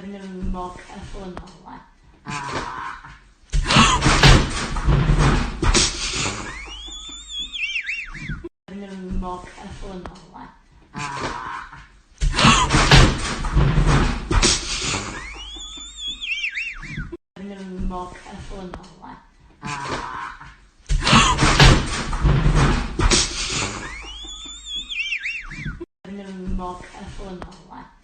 I'm going to be more careful in my life. I'm going to be more careful in my life. I'm going to be more careful in my life. I'm going to be more careful in my life.